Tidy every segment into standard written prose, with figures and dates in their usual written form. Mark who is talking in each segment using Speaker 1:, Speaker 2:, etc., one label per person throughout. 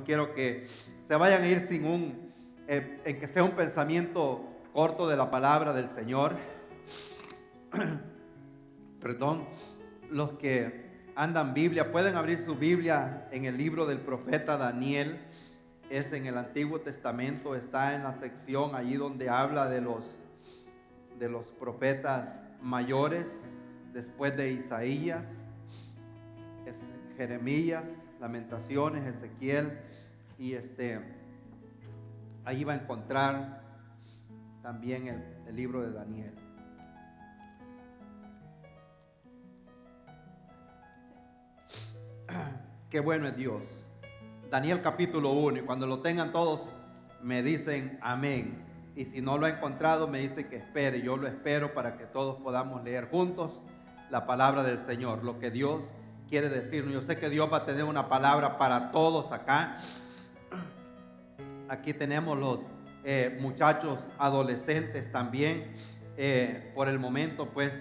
Speaker 1: quiero que se vayan a ir sin en que sea un pensamiento corto de la palabra del Señor. Perdón, los que andan Biblia, pueden abrir su Biblia en el libro del profeta Daniel. Es en el Antiguo Testamento, está en la sección allí donde habla de los profetas mayores, después de Isaías, Jeremías, Lamentaciones, Ezequiel, y ahí va a encontrar también el libro de Daniel. Qué bueno es Dios. Daniel capítulo 1, y cuando lo tengan todos me dicen amén. Y si no lo ha encontrado me dice que espere. Yo lo espero para que todos podamos leer juntos la palabra del Señor, lo que Dios quiere decirnos. Yo sé que Dios va a tener una palabra para todos acá. Aquí tenemos los muchachos adolescentes también. Por el momento pues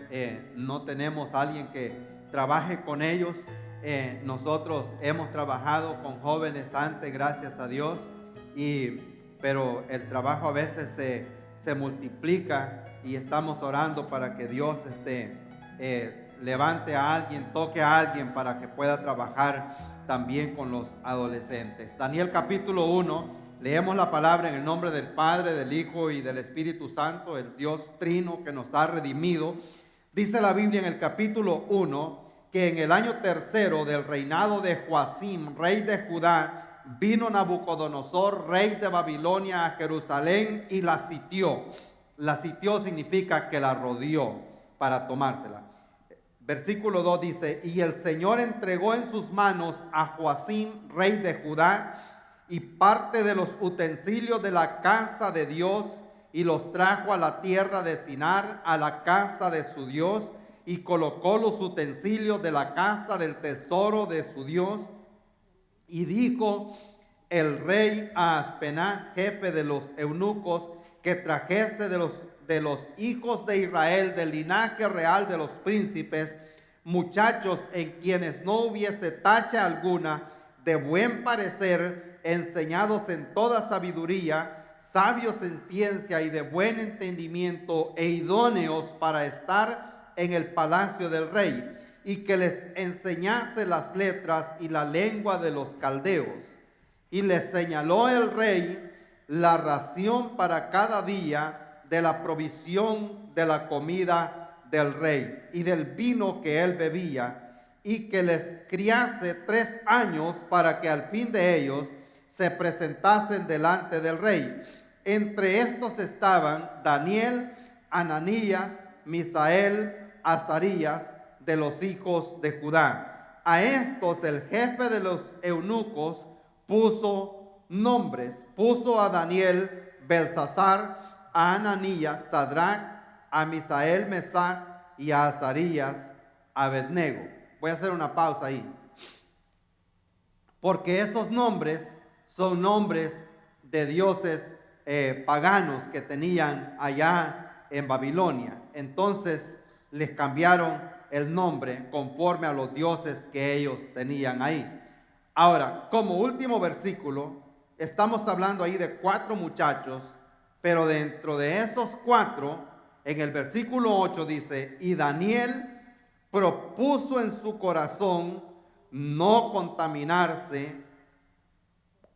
Speaker 1: no tenemos a alguien que trabaje con ellos. Nosotros hemos trabajado con jóvenes antes, gracias a Dios, pero el trabajo a veces se multiplica y estamos orando para que Dios levante a alguien, toque a alguien para que pueda trabajar también con los adolescentes. Daniel capítulo 1, leemos la palabra en el nombre del Padre, del Hijo y del Espíritu Santo, el Dios trino que nos ha redimido. Dice la Biblia en el capítulo 1 que en el año tercero del reinado de Joacim, rey de Judá, vino Nabucodonosor, rey de Babilonia, a Jerusalén y la sitió. La sitió significa que la rodeó para tomársela. Versículo 2 dice: y el Señor entregó en sus manos a Joacim, rey de Judá, y parte de los utensilios de la casa de Dios, y los trajo a la tierra de Sinar, a la casa de su Dios, y colocó los utensilios de la casa del tesoro de su Dios. Y dijo el rey a Aspenaz, jefe de los eunucos, que trajese de los hijos de Israel, del linaje real de los príncipes, muchachos en quienes no hubiese tacha alguna, de buen parecer, enseñados en toda sabiduría, sabios en ciencia y de buen entendimiento, e idóneos para estar en el palacio del rey, y que les enseñase las letras y la lengua de los caldeos. Y les señaló el rey la ración para cada día de la provisión de la comida del rey y del vino que él bebía, y que les criase 3 años para que al fin de ellos se presentasen delante del rey. Entre estos estaban Daniel, Ananías, Misael, Azarías, de los hijos de Judá. A estos el jefe de los eunucos puso nombres. Puso a Daniel, Belsasar, a Ananías, Sadrach, a Misael, Mesac, y a Azarías, Abednego. Voy a hacer una pausa ahí, porque esos nombres son nombres de dioses paganos que tenían allá en Babilonia. Entonces les cambiaron el nombre conforme a los dioses que ellos tenían ahí. Ahora, como último versículo, estamos hablando ahí de 4 muchachos, pero dentro de esos 4, en el versículo 8 dice: y Daniel propuso en su corazón no contaminarse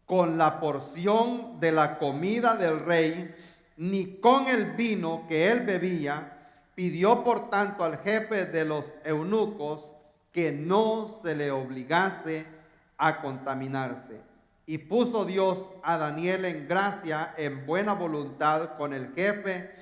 Speaker 1: con la porción de la comida del rey, ni con el vino que él bebía. Pidió por tanto al jefe de los eunucos que no se le obligase a contaminarse. Y puso Dios a Daniel en gracia, en buena voluntad con el jefe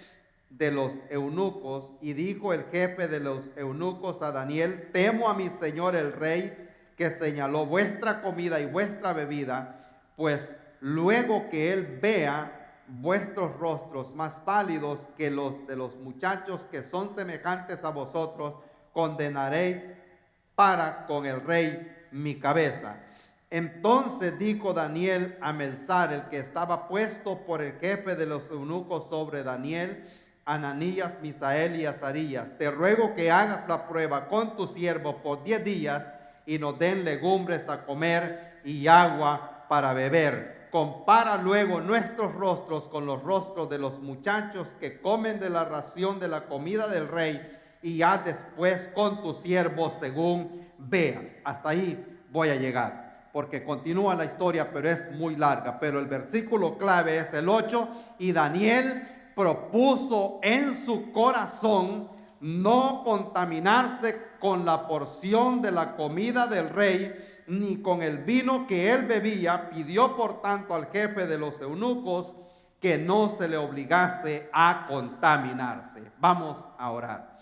Speaker 1: de los eunucos. Y dijo el jefe de los eunucos a Daniel: temo a mi señor el rey, que señaló vuestra comida y vuestra bebida, pues luego que él vea vuestros rostros más pálidos que los de los muchachos que son semejantes a vosotros, condenaréis para con el rey mi cabeza. Entonces dijo Daniel a Melsar, el que estaba puesto por el jefe de los eunucos sobre Daniel, Ananías, Misael y Azarías: te ruego que hagas la prueba con tu siervo por 10 días y nos den legumbres a comer y agua para beber. Compara luego nuestros rostros con los rostros de los muchachos que comen de la ración de la comida del rey, y haz después con tus siervos según veas. Hasta ahí voy a llegar, porque continúa la historia, pero es muy larga. Pero el versículo clave es el 8, y Daniel propuso en su corazón no contaminarse con la porción de la comida del rey, ni con el vino que él bebía. Pidió por tanto al jefe de los eunucos que no se le obligase a contaminarse. Vamos a orar.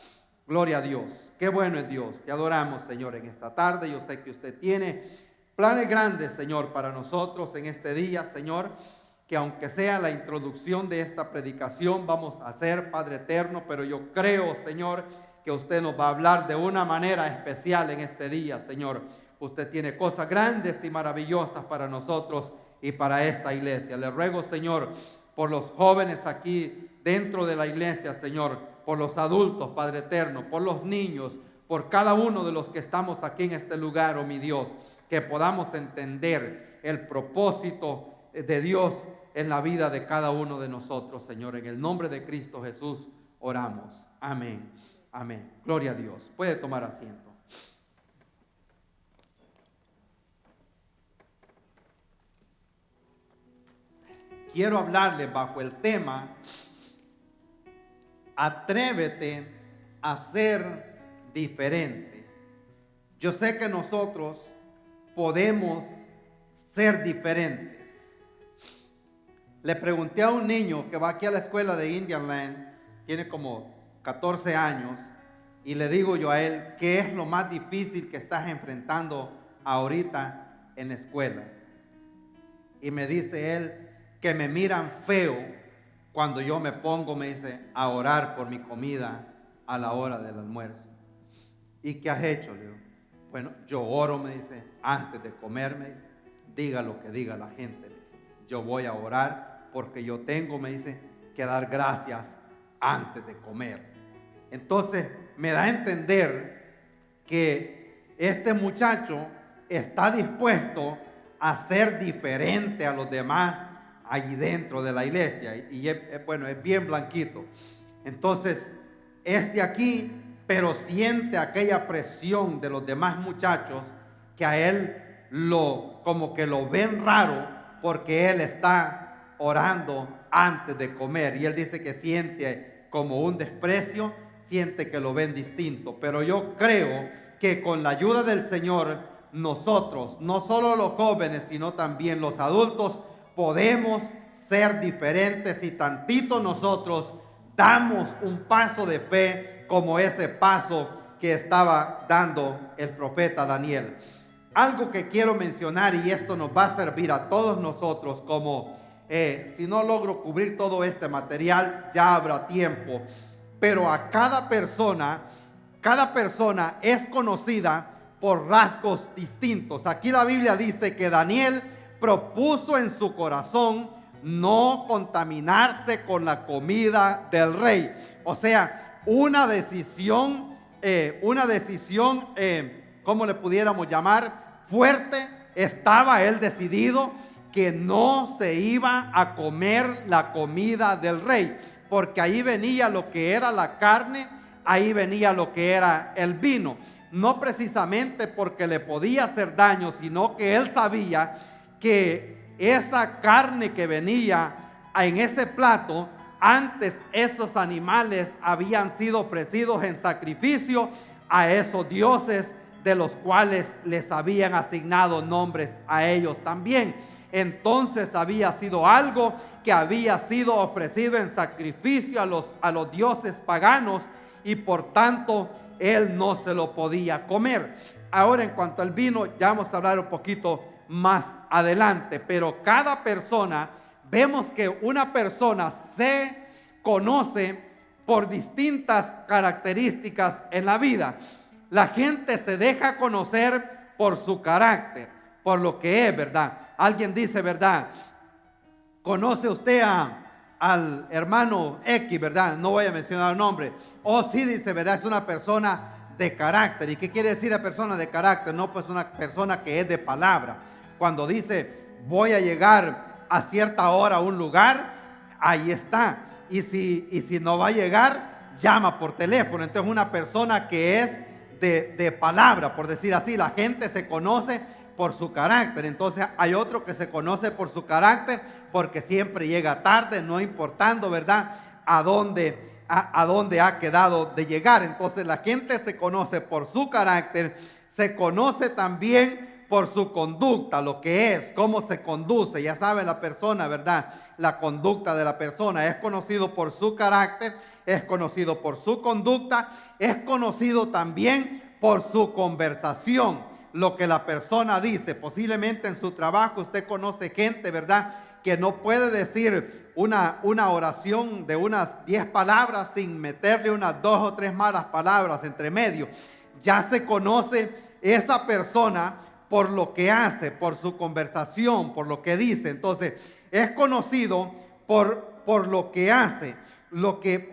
Speaker 1: Gloria a Dios. Qué bueno es Dios. Te adoramos, Señor, en esta tarde. Yo sé que usted tiene planes grandes, Señor, para nosotros en este día, Señor, que aunque sea la introducción de esta predicación vamos a hacer, Padre eterno, pero yo creo, Señor, que usted nos va a hablar de una manera especial en este día, Señor. Usted tiene cosas grandes y maravillosas para nosotros y para esta iglesia. Le ruego, Señor, por los jóvenes aquí dentro de la iglesia, Señor, por los adultos, Padre eterno, por los niños, por cada uno de los que estamos aquí en este lugar, oh mi Dios, que podamos entender el propósito de Dios en la vida de cada uno de nosotros, Señor. En el nombre de Cristo Jesús oramos. Amén. Amén. Gloria a Dios. Puede tomar asiento. Quiero hablarle bajo el tema: atrévete a ser diferente. Yo sé que nosotros podemos ser diferentes. Le pregunté a un niño que va aquí a la escuela de Indian Land, tiene como 14 años, y le digo yo a él, ¿qué es lo más difícil que estás enfrentando ahorita en la escuela? Y me dice él, que me miran feo cuando yo me pongo, me dice, a orar por mi comida a la hora del almuerzo. ¿Y qué has hecho? Le digo, bueno, yo oro, me dice, antes de comer, me dice, diga lo que diga la gente, me dice, yo voy a orar porque yo tengo, me dice, que dar gracias antes de comer. Entonces me da a entender que este muchacho está dispuesto a ser diferente a los demás allí dentro de la iglesia, y bueno, es bien blanquito. Entonces es de aquí, pero siente aquella presión de los demás muchachos que a él como que lo ven raro porque él está orando antes de comer, y él dice que siente como un desprecio, siente que lo ven distinto. Pero yo creo que con la ayuda del Señor, nosotros, no solo los jóvenes, sino también los adultos, podemos ser diferentes si tantito nosotros damos un paso de fe como ese paso que estaba dando el profeta Daniel. Algo que quiero mencionar, y esto nos va a servir a todos nosotros, como si no logro cubrir todo este material, ya habrá tiempo, pero a cada persona es conocida por rasgos distintos. Aquí la Biblia dice que Daniel propuso en su corazón no contaminarse con la comida del rey. O sea, una decisión, ¿cómo le pudiéramos llamar? Fuerte. Estaba él decidido que no se iba a comer la comida del rey, porque ahí venía lo que era la carne, ahí venía lo que era el vino. No precisamente porque le podía hacer daño, sino que él sabía que esa carne que venía en ese plato, antes esos animales habían sido ofrecidos en sacrificio a esos dioses de los cuales les habían asignado nombres a ellos también. Entonces había sido algo que había sido ofrecido en sacrificio a los dioses paganos, y por tanto él no se lo podía comer. Ahora, en cuanto al vino, ya vamos a hablar un poquito más adelante, pero cada persona, vemos que una persona se conoce por distintas características en la vida. La gente se deja conocer por su carácter, por lo que es, ¿verdad? Alguien dice, ¿verdad? ¿Conoce usted al hermano X, verdad? No voy a mencionar el nombre. O sí, dice, ¿verdad? Es una persona de carácter. ¿Y qué quiere decir la persona de carácter? No, pues una persona que es de palabra. Cuando dice, voy a llegar a cierta hora a un lugar, ahí está. Y si no va a llegar, llama por teléfono. Entonces una persona que es de palabra, por decir así, la gente se conoce por su carácter. Entonces hay otro que se conoce por su carácter porque siempre llega tarde, no importando, ¿verdad?, a dónde ha quedado de llegar. Entonces la gente se conoce por su carácter, se conoce también por su conducta, lo que es, cómo se conduce. Ya sabe la persona, ¿verdad?, la conducta de la persona. Es conocido por su carácter, es conocido por su conducta, es conocido también por su conversación, lo que la persona dice. Posiblemente en su trabajo usted conoce gente, ¿verdad?, que no puede decir una oración de unas 10 palabras sin meterle unas 2 o 3 malas palabras entre medio. Ya se conoce esa persona por lo que hace, por su conversación, por lo que dice. Entonces, es conocido por lo que hace,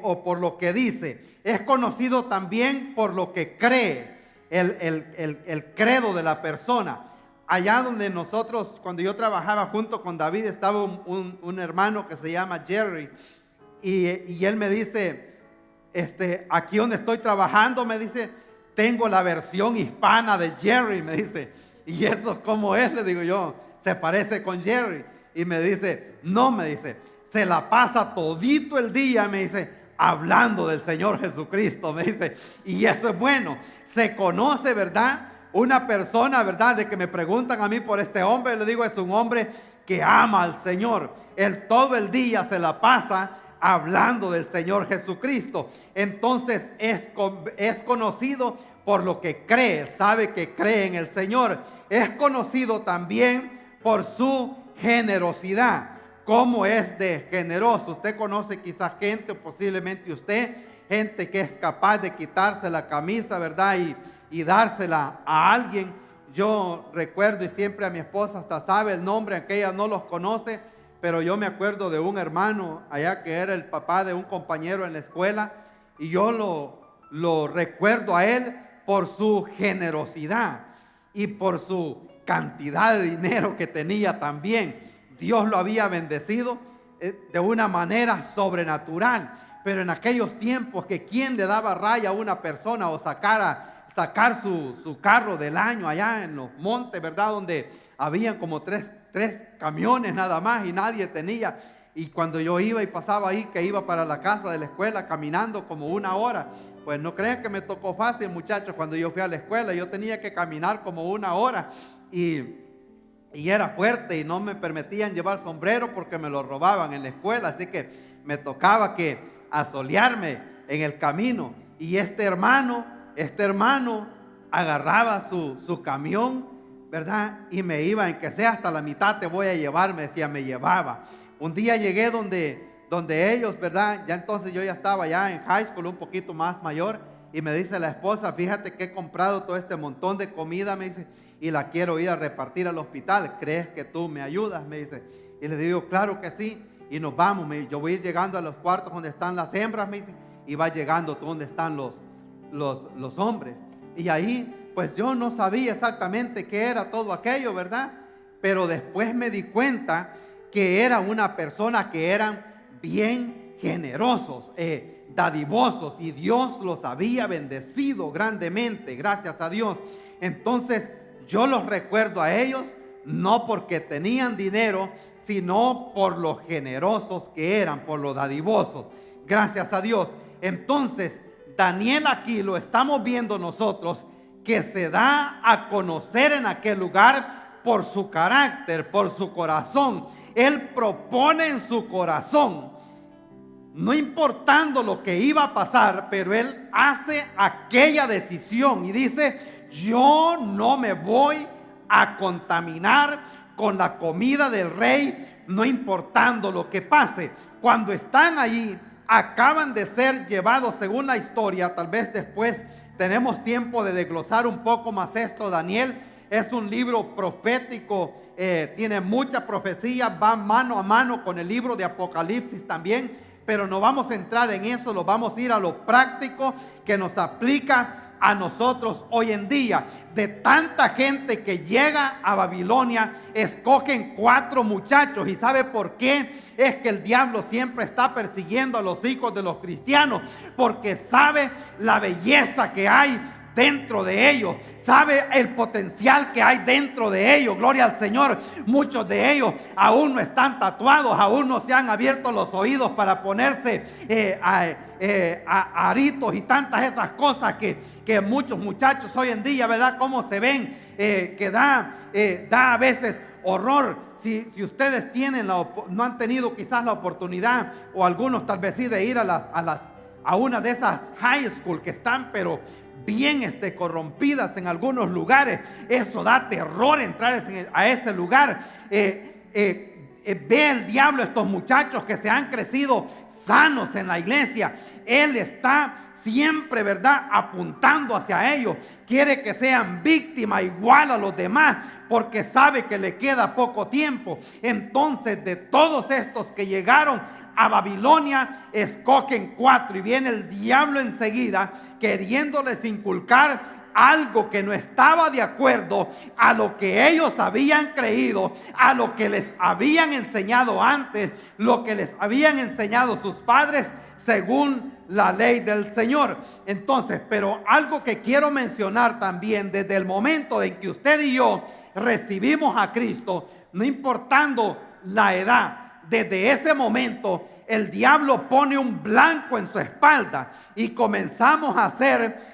Speaker 1: o por lo que dice. Es conocido también por lo que cree, el credo de la persona. Allá donde nosotros, cuando yo trabajaba junto con David, estaba un hermano que se llama Jerry, y él me dice, aquí donde estoy trabajando, me dice, tengo la versión hispana de Jerry, me dice. ¿Y eso cómo es? Le digo yo, se parece con Jerry. Y me dice, no, me dice, se la pasa todito el día, me dice, hablando del Señor Jesucristo, me dice. Y eso es bueno, se conoce, ¿verdad? Una persona, ¿verdad?, de que me preguntan a mí por este hombre, le digo, es un hombre que ama al Señor. Él todo el día se la pasa hablando del Señor Jesucristo. Entonces es conocido por lo que cree, sabe que cree en el Señor. Es conocido también por su generosidad. ¿Cómo es de generoso? Usted conoce quizás gente, o posiblemente usted, gente que es capaz de quitarse la camisa, ¿verdad?, y dársela a alguien. Yo recuerdo, y siempre a mi esposa hasta sabe el nombre, aunque ella no los conoce, pero yo me acuerdo de un hermano allá que era el papá de un compañero en la escuela, y yo lo recuerdo a él por su generosidad y por su cantidad de dinero que tenía también. Dios lo había bendecido de una manera sobrenatural, pero en aquellos tiempos que quien le daba raya a una persona o sacar su carro del año allá en los montes, ¿verdad?, donde habían como tres camiones nada más y nadie tenía. Y cuando yo iba y pasaba ahí, que iba para la casa de la escuela caminando como 1 hora, pues no crean que me tocó fácil, muchachos. Cuando yo fui a la escuela yo tenía que caminar como 1 hora y era fuerte y no me permitían llevar sombrero porque me lo robaban en la escuela, así que me tocaba que asolearme en el camino. Y este hermano agarraba su camión, ¿verdad?, y me iba, en que sea hasta la mitad te voy a llevar, me decía, me llevaba. Un día llegué donde ellos, ¿verdad?, ya entonces yo ya estaba ya en high school, un poquito más mayor, y me dice la esposa, fíjate que he comprado todo este montón de comida, me dice, y la quiero ir a repartir al hospital, ¿crees que tú me ayudas?, me dice. Y le digo, claro que sí, y nos vamos, yo voy a ir llegando a los cuartos donde están las hembras, me dice, y va llegando donde están los hombres. Y ahí pues yo no sabía exactamente qué era todo aquello, ¿verdad? Pero después me di cuenta que era una persona que eran bien generosos, dadivosos, y Dios los había bendecido grandemente, gracias a Dios. Entonces yo los recuerdo a ellos no porque tenían dinero, sino por lo generosos que eran, por lo dadivosos, gracias a Dios. Entonces Daniel aquí lo estamos viendo nosotros, que se da a conocer en aquel lugar por su carácter, por su corazón. Él propone en su corazón, no importando lo que iba a pasar, pero él hace aquella decisión y dice, yo no me voy a contaminar con la comida del rey, no importando lo que pase. Cuando están allí, acaban de ser llevados, según la historia, tal vez después tenemos tiempo de desglosar un poco más esto. Daniel es un libro profético, tiene mucha profecía, va mano a mano con el libro de Apocalipsis también, pero no vamos a entrar en eso, lo vamos a ir a lo práctico que nos aplica a nosotros hoy en día. De tanta gente que llega a Babilonia, escogen 4 muchachos. ¿Y sabe por qué? Es que el diablo siempre está persiguiendo a los hijos de los cristianos, porque sabe la belleza que hay dentro de ellos, sabe el potencial que hay dentro de ellos. Gloria al Señor. Muchos de ellos aún no están tatuados, aún no se han abierto los oídos para ponerse aritos y tantas esas cosas que muchos muchachos hoy en día, ¿verdad? Cómo se ven, que da a veces horror. Si ustedes no han tenido quizás la oportunidad, o algunos tal vez sí, de ir a una de esas high school que están pero bien corrompidas en algunos lugares, eso da terror entrar a ese lugar. Ve el diablo estos muchachos que se han crecido sanos en la iglesia. Él está siempre, ¿verdad?, apuntando hacia ellos. Quiere que sean víctimas igual a los demás, porque sabe que le queda poco tiempo. Entonces, de todos estos que llegaron a Babilonia, escogen 4, y viene el diablo enseguida queriéndoles inculcar algo que no estaba de acuerdo a lo que ellos habían creído, a lo que les habían enseñado antes, lo que les habían enseñado sus padres según la ley del Señor. Entonces, pero algo que quiero mencionar también, desde el momento en que usted y yo recibimos a Cristo, no importando la edad, desde ese momento el diablo pone un blanco en su espalda y comenzamos a ser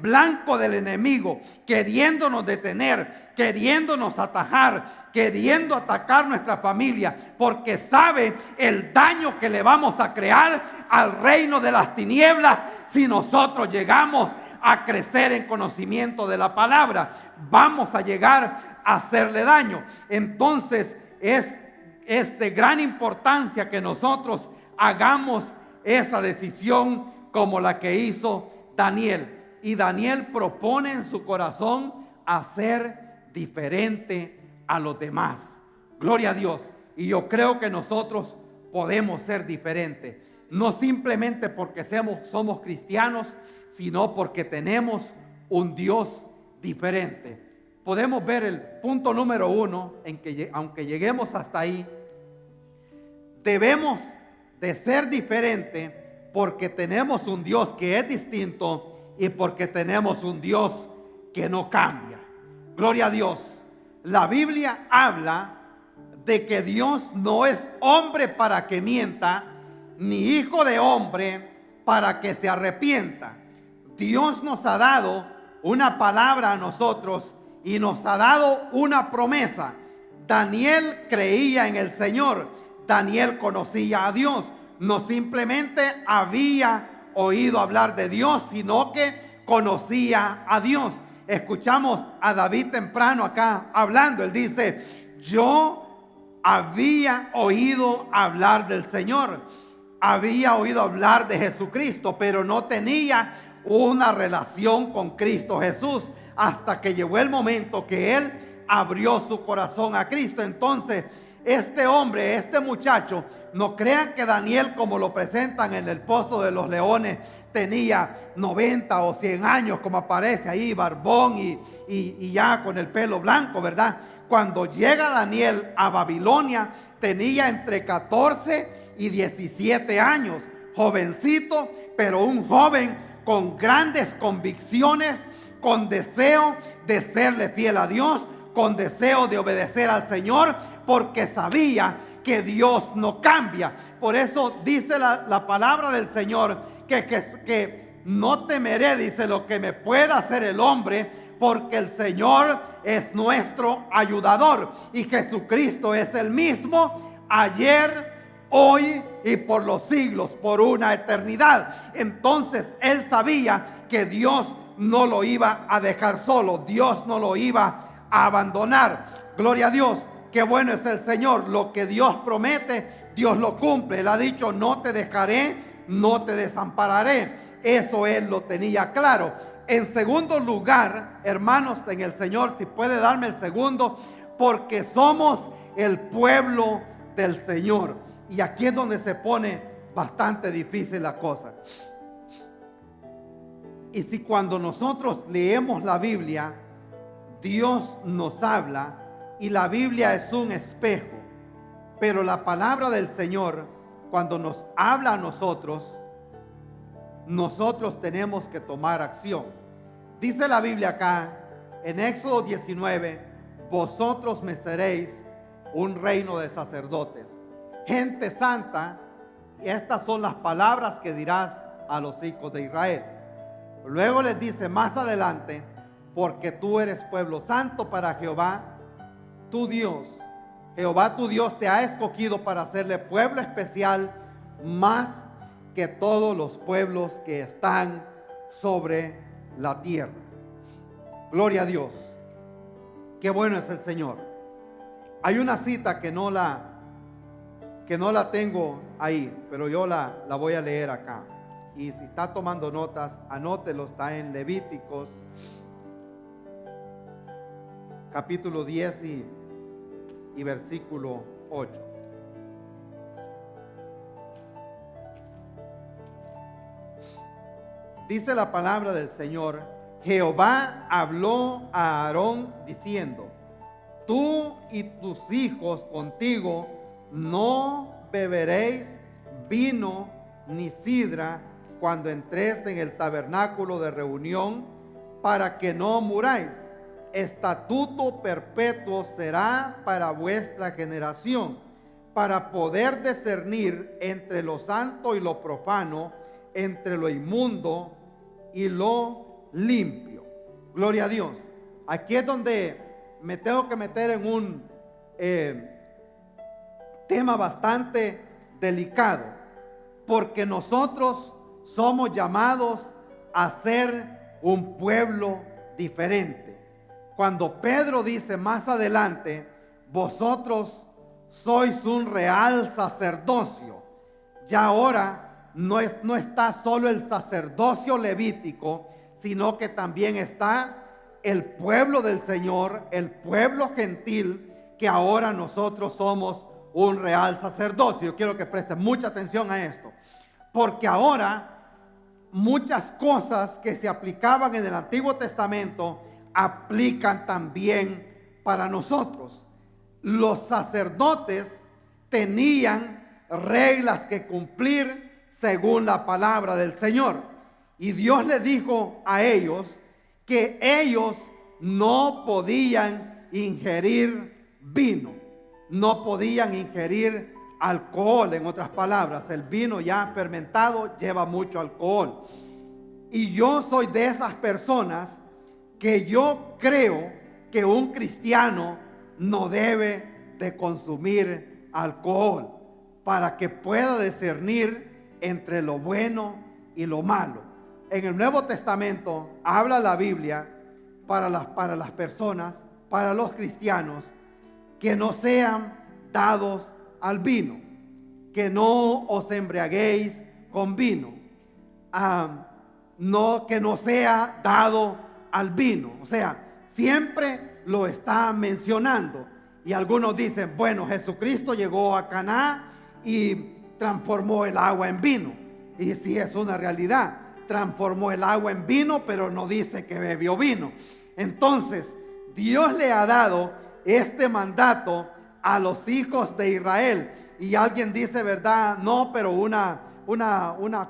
Speaker 1: blanco del enemigo, queriéndonos detener, queriéndonos atajar, queriendo atacar nuestra familia, porque sabe el daño que le vamos a crear al reino de las tinieblas si nosotros llegamos a crecer en conocimiento de la palabra. Vamos a llegar a hacerle daño. Entonces es de gran importancia que nosotros hagamos esa decisión como la que hizo Daniel. Y Daniel propone en su corazón hacer diferente a los demás. Gloria a Dios. Y yo creo que nosotros podemos ser diferentes, no simplemente porque somos cristianos, sino porque tenemos un Dios diferente. Podemos ver el punto número 1, en que aunque lleguemos hasta ahí, debemos de ser diferentes porque tenemos un Dios que es distinto y porque tenemos un Dios que no cambia. Gloria a Dios. La Biblia habla de que Dios no es hombre para que mienta, ni hijo de hombre para que se arrepienta. Dios nos ha dado una palabra a nosotros y nos ha dado una promesa. Daniel creía en el Señor. Daniel conocía a Dios. No simplemente había oído hablar de Dios, sino que conocía a Dios. Escuchamos a David temprano acá hablando. Él dice: yo había oído hablar del Señor, había oído hablar de Jesucristo, pero no tenía una relación con Cristo Jesús, hasta que llegó el momento que él abrió su corazón a Cristo. Entonces, este hombre, este muchacho, no crean que Daniel, como lo presentan en el Pozo de los Leones, tenía 90 o 100 años, como aparece ahí, barbón y ya con el pelo blanco, ¿verdad? Cuando llega Daniel a Babilonia, tenía entre 14 y 17 años, jovencito, pero un joven con grandes convicciones, con deseo de serle fiel a Dios, con deseo de obedecer al Señor, porque sabía que Dios no cambia. Por eso dice la palabra del Señor que no temeré, dice, lo que me pueda hacer el hombre, porque el Señor es nuestro ayudador y Jesucristo es el mismo ayer, hoy y por los siglos, por una eternidad. Entonces él sabía que Dios no lo iba a dejar solo, Dios no lo iba a abandonar. Gloria a Dios. Qué bueno es el Señor. Lo que Dios promete, Dios lo cumple. Él ha dicho: no te dejaré, no te desampararé. Eso él lo tenía claro. En segundo lugar, hermanos en el Señor, si puede darme el segundo, porque somos el pueblo del Señor. Y aquí es donde se pone bastante difícil la cosa. Y si cuando nosotros leemos la Biblia, Dios nos habla y la Biblia es un espejo, pero la palabra del Señor, cuando nos habla a nosotros tenemos que tomar acción. Dice la Biblia acá, en Éxodo 19, vosotros me seréis un reino de sacerdotes, gente santa, y estas son las palabras que dirás a los hijos de Israel. Luego les dice más adelante, porque tú eres pueblo santo para Jehová, tu Dios. Jehová tu Dios te ha escogido para hacerle pueblo especial más que todos los pueblos que están sobre la tierra. Gloria a Dios. Qué bueno es el Señor. Hay una cita que no la tengo ahí, pero yo la voy a leer acá. Y si está tomando notas, anótelo, está en Levíticos, capítulo 10 y versículo 8. Dice la palabra del Señor: Jehová habló a Aarón diciendo: tú y tus hijos contigo no beberéis vino ni sidra cuando entréis en el tabernáculo de reunión, para que no muráis. Estatuto perpetuo será para vuestra generación, para poder discernir entre lo santo y lo profano, entre lo inmundo y lo limpio. Gloria a Dios. Aquí es donde me tengo que meter en un tema bastante delicado, porque nosotros somos llamados a ser un pueblo diferente. Cuando Pedro dice más adelante, vosotros sois un real sacerdocio, ya ahora no está solo el sacerdocio levítico, sino que también está el pueblo del Señor, el pueblo gentil, que ahora nosotros somos un real sacerdocio. Yo quiero que presten mucha atención a esto, porque ahora muchas cosas que se aplicaban en el Antiguo Testamento aplican también para nosotros. Los sacerdotes tenían reglas que cumplir según la palabra del Señor, y Dios les dijo a ellos que ellos no podían ingerir vino, no podían ingerir alcohol. En otras palabras, el vino ya fermentado lleva mucho alcohol. Y yo soy de esas personas que yo creo que un cristiano no debe de consumir alcohol para que pueda discernir entre lo bueno y lo malo. En el Nuevo Testamento habla la Biblia para las personas, para los cristianos, que no sean dados al vino, que no os embriaguéis con vino, que no sea dado al vino. O sea, siempre lo está mencionando. Y algunos dicen, bueno, Jesucristo llegó a Caná y transformó el agua en vino. Y sí, es una realidad, transformó el agua en vino, pero no dice que bebió vino. Entonces, Dios le ha dado este mandato a los hijos de Israel. Y alguien dice, ¿verdad? No, pero una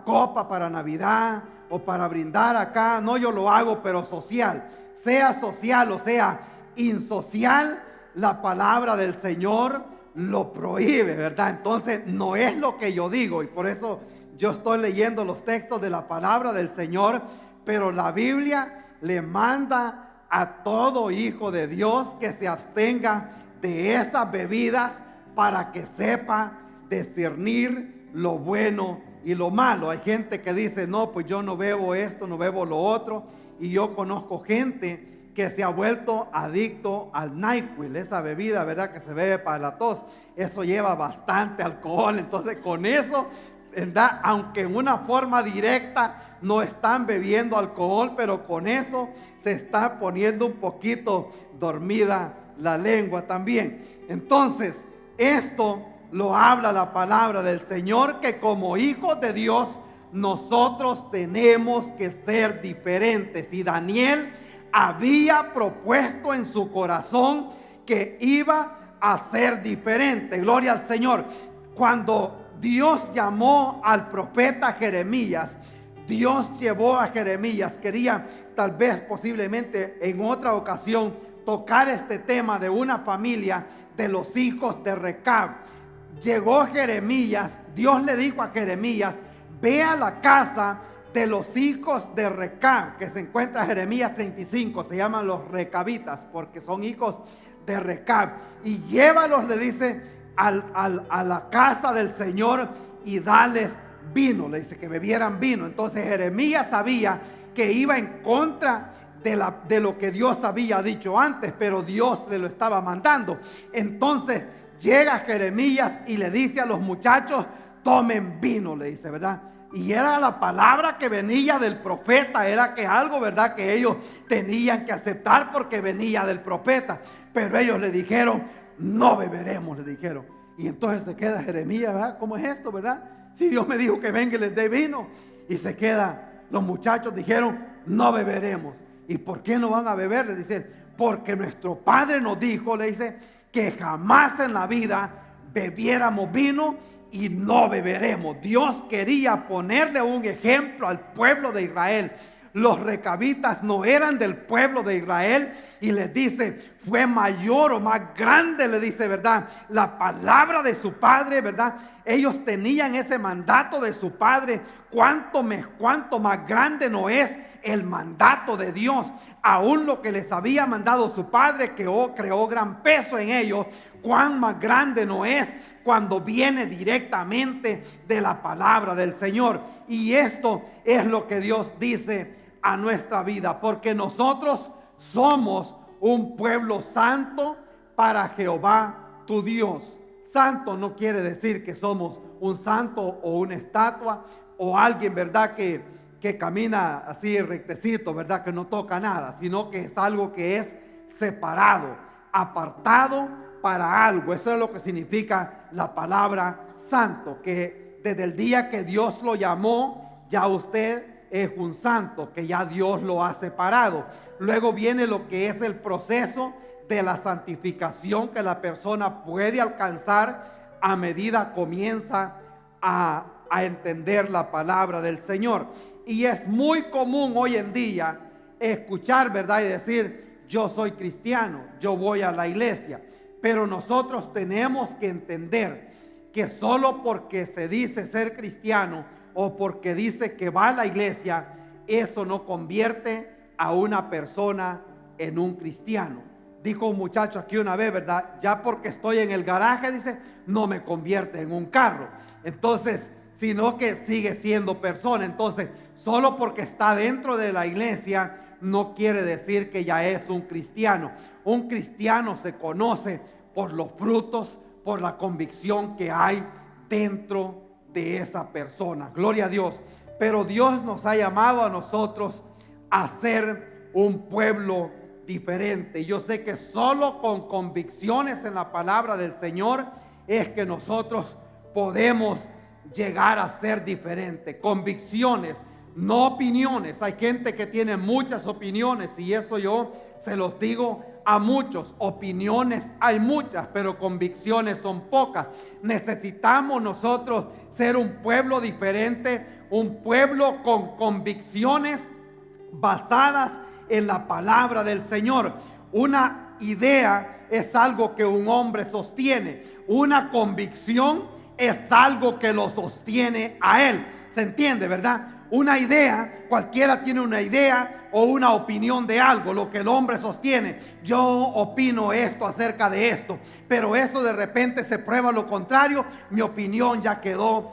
Speaker 1: copa para Navidad o para brindar acá. No, yo lo hago, pero social. Sea social o sea insocial, la palabra del Señor lo prohíbe, ¿verdad? Entonces no es lo que yo digo, y por eso yo estoy leyendo los textos de la palabra del Señor. Pero la Biblia le manda a todo hijo de Dios que se abstenga de esas bebidas para que sepa discernir lo bueno y lo malo. Hay gente que dice, no, pues yo no bebo esto, no bebo lo otro. Y yo conozco gente que se ha vuelto adicto al NyQuil, esa bebida, ¿verdad?, que se bebe para la tos. Eso lleva bastante alcohol. Entonces con eso, ¿verdad?, aunque en una forma directa no están bebiendo alcohol, pero con eso se está poniendo un poquito dormida la lengua también. Entonces, esto lo habla la palabra del Señor, que como hijos de Dios nosotros tenemos que ser diferentes. Y Daniel había propuesto en su corazón que iba a ser diferente. Gloria al Señor. Cuando Dios llamó al profeta Jeremías, Dios llevó a Jeremías, quería tal vez posiblemente en otra ocasión tocar este tema de una familia de los hijos de Recab. Llegó Jeremías, Dios le dijo a Jeremías: ve a la casa de los hijos de Recab, que se encuentra en Jeremías 35, se llaman los recabitas porque son hijos de Recab, y llévalos, le dice, a la casa del Señor y dales vino, le dice que bebieran vino. Entonces Jeremías sabía que iba en contra de lo que Dios había dicho antes, pero Dios le lo estaba mandando. Entonces llega Jeremías y le dice a los muchachos: tomen vino, le dice, ¿verdad? Y era la palabra que venía del profeta, era que algo, ¿verdad?, que ellos tenían que aceptar porque venía del profeta. Pero ellos le dijeron: no beberemos, le dijeron. Y entonces se queda Jeremías, ¿verdad? ¿Cómo es esto, verdad? Si Dios me dijo que venga y les dé vino. Y se queda, los muchachos dijeron: no beberemos. ¿Y por qué no van a beber? Le dicen: porque nuestro padre nos dijo, le dice, que jamás en la vida bebiéramos vino y no beberemos. Dios quería ponerle un ejemplo al pueblo de Israel. Los recabitas no eran del pueblo de Israel, y les dice: fue mayor o más grande, le dice, ¿verdad?, la palabra de su padre, ¿verdad? Ellos tenían ese mandato de su padre. Cuánto más grande no es el mandato de Dios. Aún lo que les había mandado su padre, que creó gran peso en ellos. Cuán más grande no es cuando viene directamente de la palabra del Señor. Y esto es lo que Dios dice a nuestra vida, porque nosotros somos un pueblo santo para Jehová tu Dios. Santo no quiere decir que somos un santo o una estatua o alguien, ¿verdad?, que camina así rectecito, ¿verdad?, que no toca nada, sino que es algo que es separado, apartado para algo. Eso es lo que significa la palabra santo, que desde el día que Dios lo llamó, ya usted es un santo, que ya Dios lo ha separado. Luego viene lo que es el proceso de la santificación que la persona puede alcanzar a medida comienza a entender la palabra del Señor. Y es muy común hoy en día escuchar, ¿verdad?, y decir: yo soy cristiano, yo voy a la iglesia. Pero nosotros tenemos que entender que solo porque se dice ser cristiano o porque dice que va a la iglesia, eso no convierte a una persona en un cristiano. Dijo un muchacho aquí una vez, ¿verdad? Ya porque estoy en el garaje, dice, no me convierte en un carro. Entonces, sino que sigue siendo persona. Entonces, solo porque está dentro de la iglesia no quiere decir que ya es un cristiano. Un cristiano se conoce por los frutos, por la convicción que hay dentro de esa persona. Gloria a Dios. Pero Dios nos ha llamado a nosotros a ser un pueblo diferente. Yo sé que solo con convicciones en la palabra del Señor es que nosotros podemos llegar a ser diferente. Convicciones, no opiniones. Hay gente que tiene muchas opiniones, y eso yo se los digo a muchos. Opiniones hay muchas, pero convicciones son pocas. Necesitamos nosotros ser un pueblo diferente, un pueblo con convicciones basadas en la palabra del Señor. Una idea es algo que un hombre sostiene. Una convicción es algo que lo sostiene a él. ¿Se entiende, verdad? Una idea, cualquiera tiene una idea o una opinión de algo, lo que el hombre sostiene. Yo opino esto acerca de esto, pero eso de repente se prueba lo contrario, mi opinión ya quedó,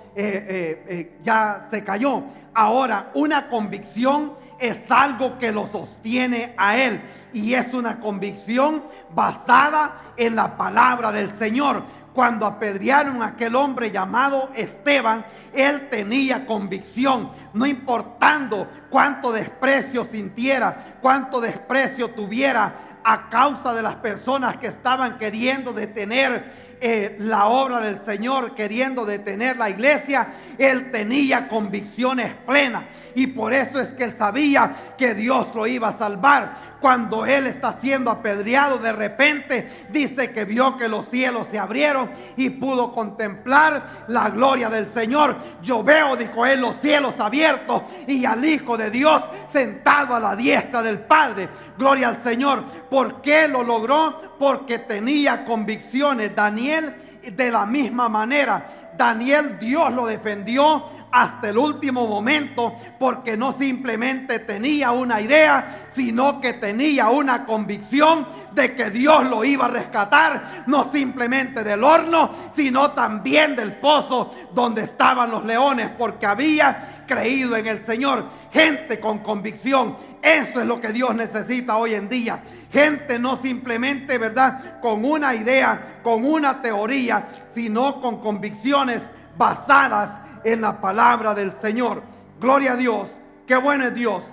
Speaker 1: ya se cayó. Ahora, una convicción es algo que lo sostiene a él, y es una convicción basada en la palabra del Señor. Cuando apedrearon a aquel hombre llamado Esteban, él tenía convicción, no importando cuánto desprecio sintiera, cuánto desprecio tuviera a causa de las personas que estaban queriendo detener la obra del Señor, queriendo detener la iglesia, él tenía convicciones plenas. Y por eso es que él sabía que Dios lo iba a salvar. Cuando él está siendo apedreado, de repente dice que vio que los cielos se abrieron y pudo contemplar la gloria del Señor. Yo veo, dijo él, los cielos abiertos y al Hijo de Dios sentado a la diestra del Padre. Gloria al Señor. ¿Por qué lo logró? Porque tenía convicciones. Daniel, de la misma manera, Daniel, Dios lo defendió hasta el último momento, porque no simplemente tenía una idea, sino que tenía una convicción de que Dios lo iba a rescatar, no simplemente del horno, sino también del pozo donde estaban los leones, porque había creído en el Señor. Gente con convicción, eso es lo que Dios necesita hoy en día. Gente no simplemente, ¿verdad?, con una idea, con una teoría, sino con convicciones basadas en la palabra del Señor. Gloria a Dios, qué bueno es Dios.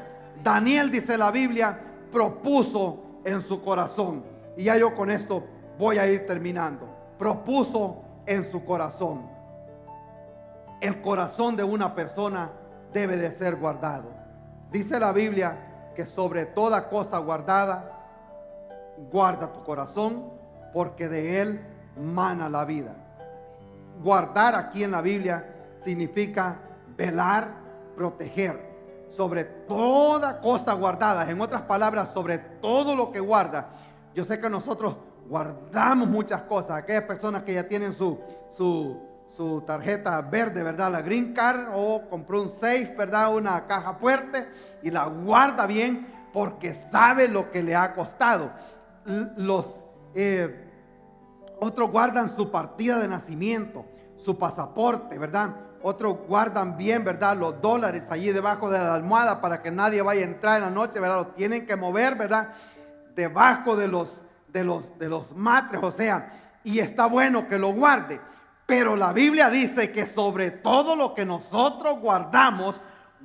Speaker 1: Daniel, dice la Biblia, propuso en su corazón. Y ya yo con esto voy a ir terminando. Propuso en su corazón. El corazón de una persona debe de ser guardado. Dice la Biblia que sobre toda cosa guardada, guarda tu corazón, porque de él mana la vida. Guardar aquí en la Biblia significa velar, proteger. Sobre toda cosa guardada, en otras palabras, sobre todo lo que guarda. Yo sé que nosotros guardamos muchas cosas. Aquellas personas que ya tienen su tarjeta verde, ¿verdad?, la Green Card, o compró un safe, ¿verdad?, una caja fuerte, y la guarda bien porque sabe lo que le ha costado. Otros guardan su partida de nacimiento, su pasaporte, ¿verdad? Otros guardan bien, ¿verdad?, los dólares allí debajo de la almohada para que nadie vaya a entrar en la noche, ¿verdad? Los tienen que mover, ¿verdad?, debajo de los matres, o sea, y está bueno que lo guarde. Pero la Biblia dice que sobre todo lo que nosotros guardamos,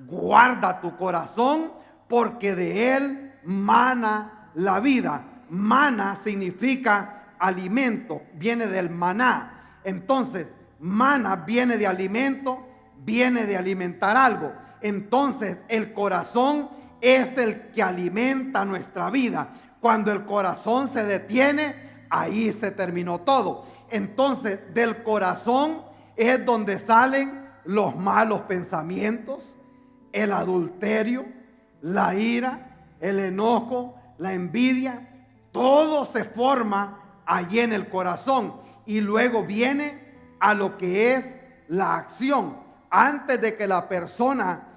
Speaker 1: guarda tu corazón, porque de él mana la vida. Mana significa alimento, viene del maná. Entonces, mana viene de alimento, viene de alimentar algo. Entonces, el corazón es el que alimenta nuestra vida. Cuando el corazón se detiene, ahí se terminó todo. Entonces, del corazón es donde salen los malos pensamientos, el adulterio, la ira, el enojo, la envidia. Todo se forma allí en el corazón y luego viene a lo que es la acción. Antes de que la persona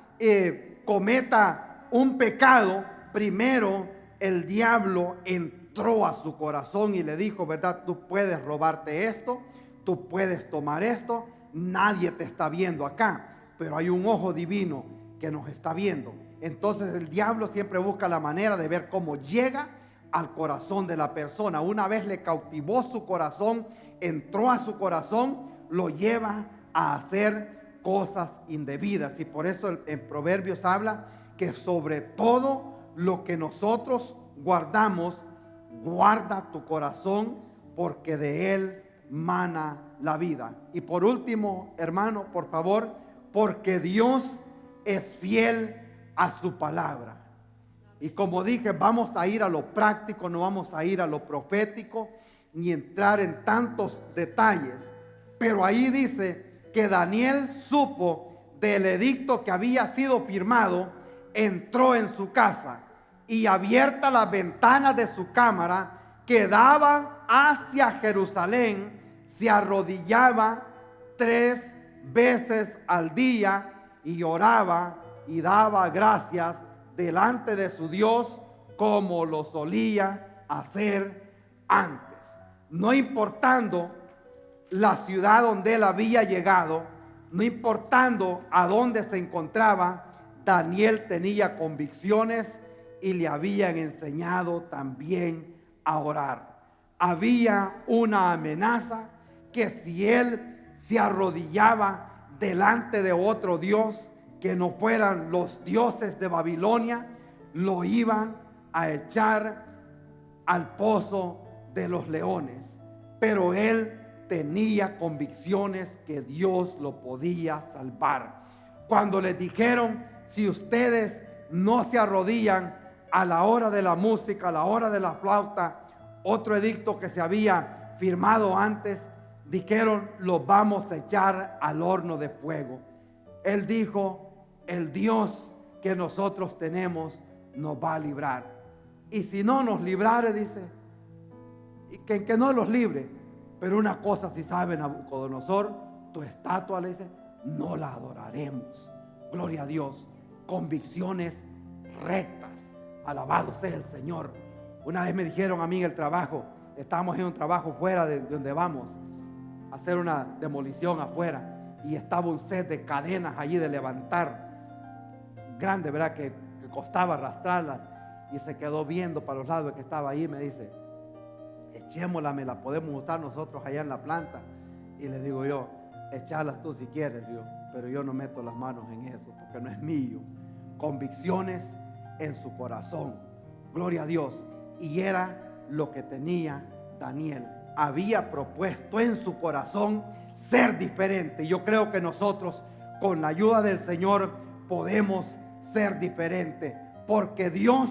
Speaker 1: cometa un pecado, primero el diablo entró a su corazón y le dijo, ¿verdad?, tú puedes robarte esto, tú puedes tomar esto, nadie te está viendo acá, pero hay un ojo divino que nos está viendo. Entonces el diablo siempre busca la manera de ver cómo llega al corazón de la persona. Una vez le cautivó su corazón, entró a su corazón, lo lleva a hacer cosas indebidas. Y por eso en Proverbios habla que sobre todo lo que nosotros guardamos, guarda tu corazón, porque de él mana la vida. Y por último, hermano, por favor, porque Dios es fiel a su palabra. Y como dije, vamos a ir a lo práctico, no vamos a ir a lo profético, ni entrar en tantos detalles. Pero ahí dice que Daniel supo del edicto que había sido firmado, entró en su casa y abiertas las ventanas de su cámara que daban hacia Jerusalén, se arrodillaba 3 veces al día y oraba y daba gracias delante de su Dios como lo solía hacer antes. No importando la ciudad donde él había llegado, no importando a dónde se encontraba, Daniel tenía convicciones y le habían enseñado también a orar. Había una amenaza que si él se arrodillaba delante de otro Dios que no fueran los dioses de Babilonia, lo iban a echar al pozo de los leones. Pero él
Speaker 2: tenía convicciones que Dios lo podía salvar. Cuando les dijeron, si ustedes no se arrodillan a la hora de la música, a la hora de la flauta, otro edicto que se había firmado antes, dijeron, los vamos a echar al horno de fuego. Él dijo, el Dios que nosotros tenemos nos va a librar. Y si no nos librare, dice, que no los libre. Pero una cosa si sabe Nabucodonosor, tu estatua, le dice, no la adoraremos. Gloria a Dios. Convicciones rectas. Alabado sea el Señor. Una vez me dijeron a mí en el trabajo, estábamos en un trabajo fuera de donde vamos a hacer una demolición afuera, y estaba un set de cadenas allí de levantar, grande, ¿verdad? Que costaba arrastrarlas, y se quedó viendo para los lados que estaba ahí. Me dice, echémosla, me la podemos usar nosotros allá en la planta. Y le digo yo, echarlas tú si quieres, Dios, pero yo no meto las manos en eso porque no es mío. Convicciones en su corazón, gloria a Dios. Y era lo que tenía Daniel. Había propuesto en su corazón ser diferente. Yo creo que nosotros, con la ayuda del Señor, podemos ser diferentes, porque Dios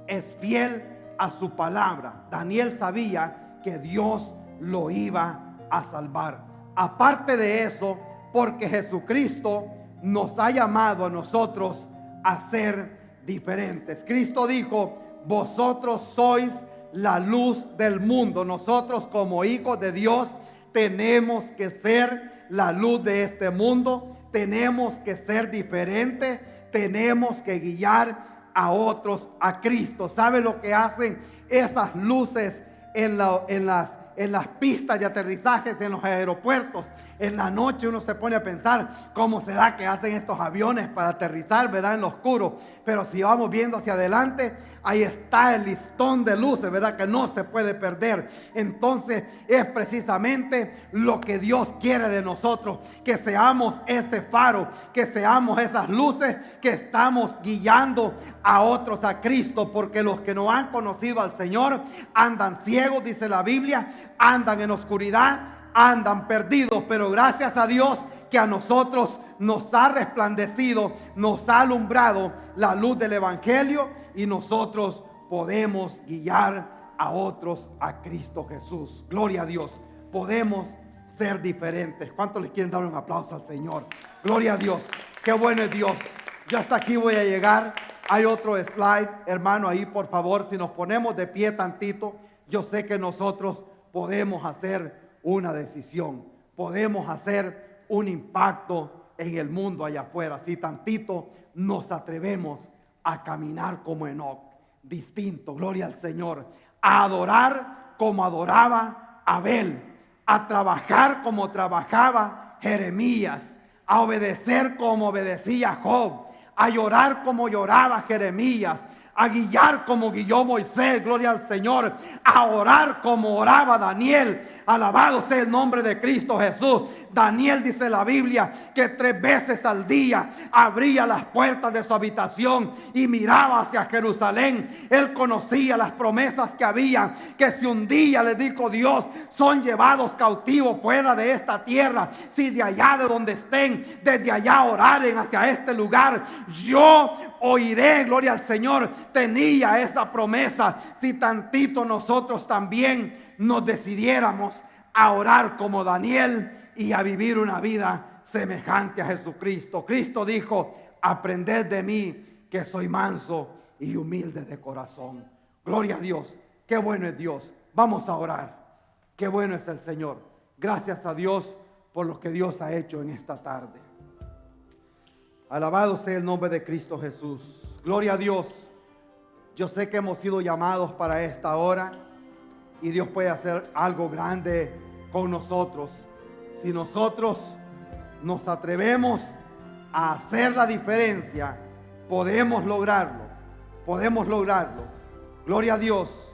Speaker 2: es fiel a su palabra. Daniel sabía que Dios lo iba a salvar. Aparte de eso, porque Jesucristo nos ha llamado a nosotros a ser diferentes. Cristo dijo, vosotros sois la luz del mundo. Nosotros, como hijos de Dios, tenemos que ser la luz de este mundo. Tenemos que ser diferentes. Tenemos que guiar a otros a Cristo. ¿Sabe lo que hacen esas luces en las pistas de aterrizajes, en los aeropuertos? En la noche uno se pone a pensar, ¿cómo será que hacen estos aviones para aterrizar, verdad, en lo oscuro? Pero si vamos viendo hacia adelante, ahí está el listón de luces, verdad, que no se puede perder. Entonces es precisamente lo que Dios quiere de nosotros, que seamos ese faro, que seamos esas luces que estamos guiando a otros a Cristo, porque los que no han conocido al Señor andan ciegos, dice la Biblia, andan en oscuridad, andan perdidos. Pero gracias a Dios que a nosotros nos ha resplandecido, nos ha alumbrado la luz del Evangelio, y nosotros podemos guiar a otros a Cristo Jesús. Gloria a Dios. Podemos ser diferentes. ¿Cuántos les quieren dar un aplauso al Señor? Gloria a Dios. Qué bueno es Dios. Yo hasta aquí voy a llegar. Hay otro slide, hermano, ahí por favor. Si nos ponemos de pie tantito, yo sé que nosotros podemos hacer una decisión. Podemos hacer un impacto en el mundo allá afuera. Si tantito nos atrevemos a caminar como Enoc, distinto, gloria al Señor, a adorar como adoraba Abel, a trabajar como trabajaba Jeremías, a obedecer como obedecía Job, a llorar como lloraba Jeremías, a guiar como guió Moisés, gloria al Señor, a orar como oraba Daniel. Alabado sea el nombre de Cristo Jesús. Daniel, dice la Biblia, que 3 veces al día abría las puertas de su habitación y miraba hacia Jerusalén. Él conocía las promesas que había, que si un día, le dijo Dios, son llevados cautivos fuera de esta tierra, si de allá de donde estén, desde allá oraren hacia este lugar, yo oiré, gloria al Señor. Tenía esa promesa. Si tantito nosotros también nos decidiéramos a orar como Daniel y a vivir una vida semejante a Jesucristo. Cristo dijo, aprended de mí que soy manso y humilde de corazón. Gloria a Dios. Qué bueno es Dios. Vamos a orar. Qué bueno es el Señor. Gracias a Dios por lo que Dios ha hecho en esta tarde. Alabado sea el nombre de Cristo Jesús. Gloria a Dios. Yo sé que hemos sido llamados para esta hora y Dios puede hacer algo grande con nosotros. Si nosotros nos atrevemos a hacer la diferencia, podemos lograrlo. Podemos lograrlo. Gloria a Dios.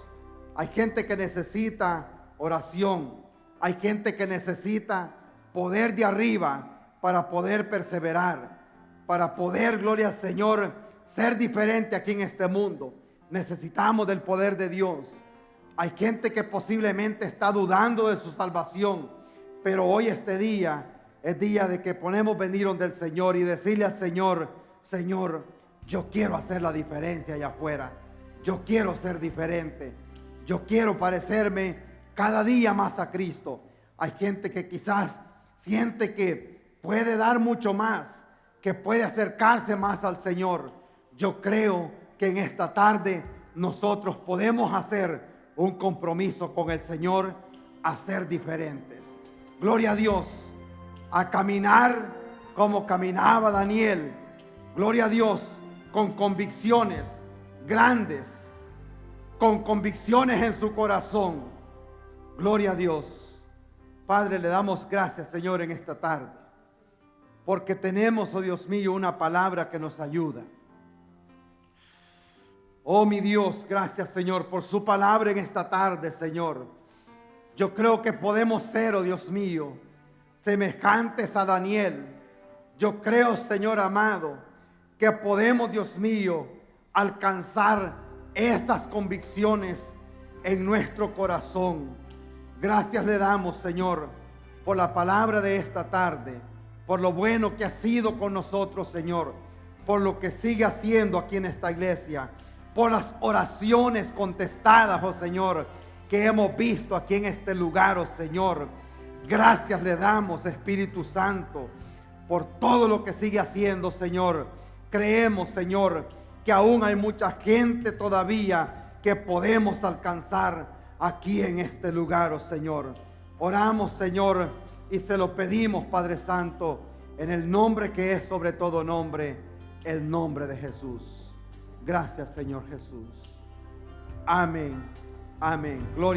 Speaker 2: Hay gente que necesita oración. Hay gente que necesita poder de arriba para poder perseverar, para poder, gloria al Señor, ser diferente aquí en este mundo. Necesitamos del poder de Dios. Hay gente que posiblemente está dudando de su salvación, Pero hoy este día es día de que podemos venir donde el Señor y decirle al Señor: Señor, yo quiero hacer la diferencia allá afuera. Yo quiero ser diferente. Yo quiero parecerme cada día más a Cristo. Hay gente que quizás siente que puede dar mucho más, que puede acercarse más al Señor. Yo creo que en esta tarde nosotros podemos hacer un compromiso con el Señor a ser diferentes. Gloria a Dios, a caminar como caminaba Daniel. Gloria a Dios, con convicciones grandes, con convicciones en su corazón. Gloria a Dios. Padre, le damos gracias, Señor, en esta tarde, porque tenemos, oh Dios mío, una palabra que nos ayuda. Oh mi Dios, gracias, Señor, por su palabra en esta tarde, Señor. Yo creo que podemos ser, oh Dios mío, semejantes a Daniel. Yo creo, Señor amado, que podemos, Dios mío, alcanzar esas convicciones en nuestro corazón. Gracias le damos, Señor, por la palabra de esta tarde, por lo bueno que ha sido con nosotros, Señor, por lo que sigue haciendo aquí en esta iglesia, por las oraciones contestadas, oh Señor, que hemos visto aquí en este lugar, oh Señor. Gracias le damos, Espíritu Santo, por todo lo que sigue haciendo, Señor. Creemos, Señor, que aún hay mucha gente todavía que podemos alcanzar aquí en este lugar, oh Señor. Oramos, Señor, y se lo pedimos, Padre Santo, en el nombre que es sobre todo nombre, el nombre de Jesús. Gracias, Señor Jesús. Amén. Amén. Gloria.